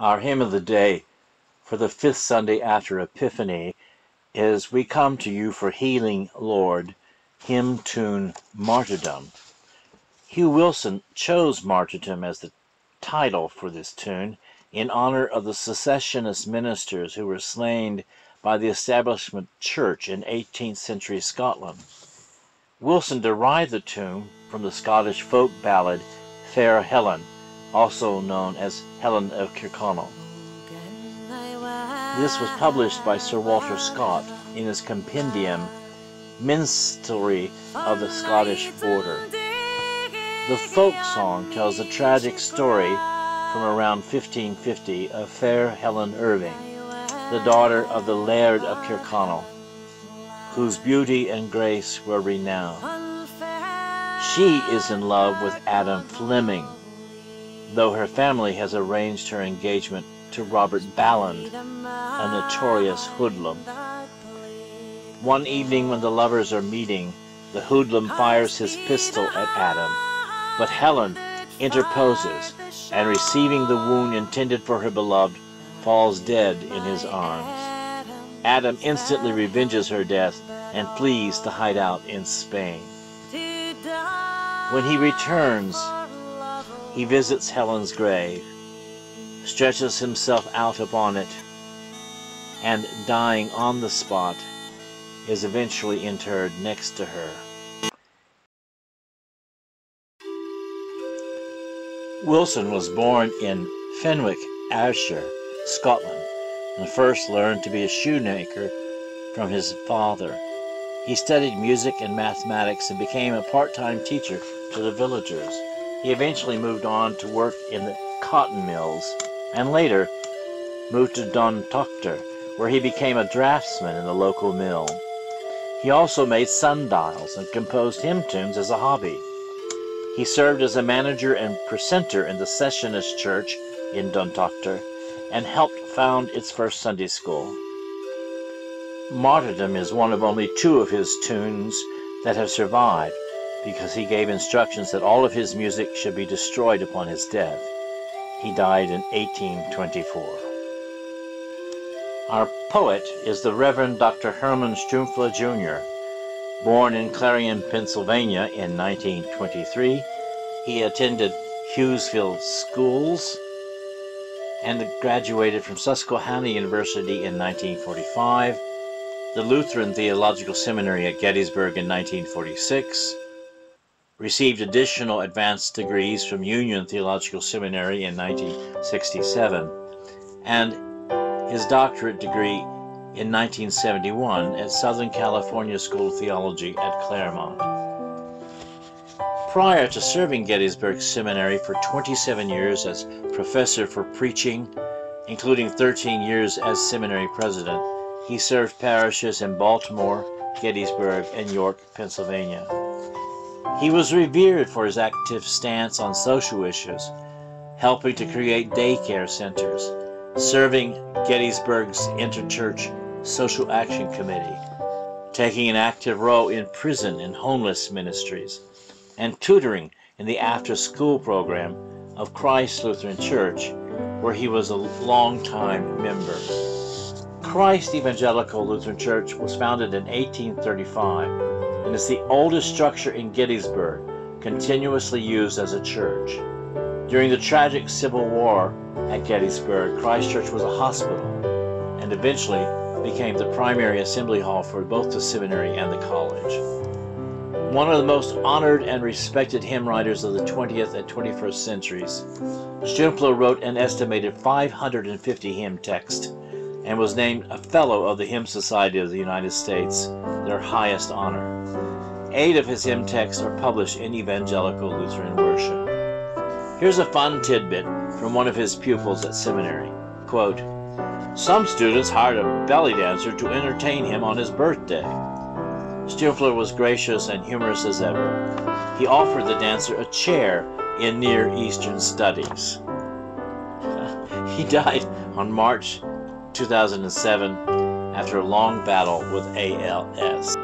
Our hymn of the day for the fifth Sunday after Epiphany is "We Come to You for Healing, Lord," hymn tune Martyrdom. Hugh Wilson chose Martyrdom as the title for this tune in honor of the secessionist ministers who were slain by the Establishment Church in 18th century Scotland. Wilson derived the tune from the Scottish folk ballad Fair Helen, also known as Helen of Kirkconnell. This was published by Sir Walter Scott in his compendium Minstrelsy of the Scottish Border. The folk song tells a tragic story from around 1550 of fair Helen Irving, the daughter of the Laird of Kirkconnell, whose beauty and grace were renowned. She is in love with Adam Fleming, though her family has arranged her engagement to Robert Balland, a notorious hoodlum. One evening when the lovers are meeting, the hoodlum fires his pistol at Adam, but Helen interposes and, receiving the wound intended for her beloved, falls dead in his arms. Adam instantly revenges her death and flees to hide out in Spain. When he returns, he visits Helen's grave, stretches himself out upon it, and, dying on the spot, is eventually interred next to her. Wilson was born in Fenwick, Ayrshire, Scotland, and first learned to be a shoemaker from his father. He studied music and mathematics and became a part-time teacher to the villagers. He eventually moved on to work in the cotton mills, and later moved to Duntoctor, where he became a draftsman in the local mill. He also made sundials and composed hymn tunes as a hobby. He served as a manager and precentor in the Secessionist Church in Duntoctor and helped found its first Sunday school. Martyrdom is one of only 2 of his tunes that have survived, because he gave instructions that all of his music should be destroyed upon his death. He died in 1824. Our poet is the Reverend Dr. Herman Strumpfler, Jr. Born in Clarion, Pennsylvania in 1923, he attended Hughesville schools and graduated from Susquehanna University in 1945, the Lutheran Theological Seminary at Gettysburg in 1946, received additional advanced degrees from Union Theological Seminary in 1967, and his doctorate degree in 1971 at Southern California School of Theology at Claremont. Prior to serving Gettysburg Seminary for 27 years as professor for preaching, including 13 years as seminary president, he served parishes in Baltimore, Gettysburg, and York, Pennsylvania. He was revered for his active stance on social issues, helping to create daycare centers, serving Gettysburg's Interchurch Social Action Committee, taking an active role in prison and homeless ministries, and tutoring in the after-school program of Christ Lutheran Church, where he was a long-time member. Christ Evangelical Lutheran Church was founded in 1835 and is the oldest structure in Gettysburg continuously used as a church. During the tragic Civil War at Gettysburg, Christ Church was a hospital and eventually became the primary assembly hall for both the seminary and the college. One of the most honored and respected hymn writers of the 20th and 21st centuries, Strumpfler wrote an estimated 550 hymn texts and was named a Fellow of the Hymn Society of the United States, their highest honor. 8 of his hymn texts are published in Evangelical Lutheran Worship. Here's a fun tidbit from one of his pupils at seminary. Quote, "Some students hired a belly dancer to entertain him on his birthday. Strumpfler was gracious and humorous as ever. He offered the dancer a chair in Near Eastern studies." He died on March 2007 after a long battle with ALS.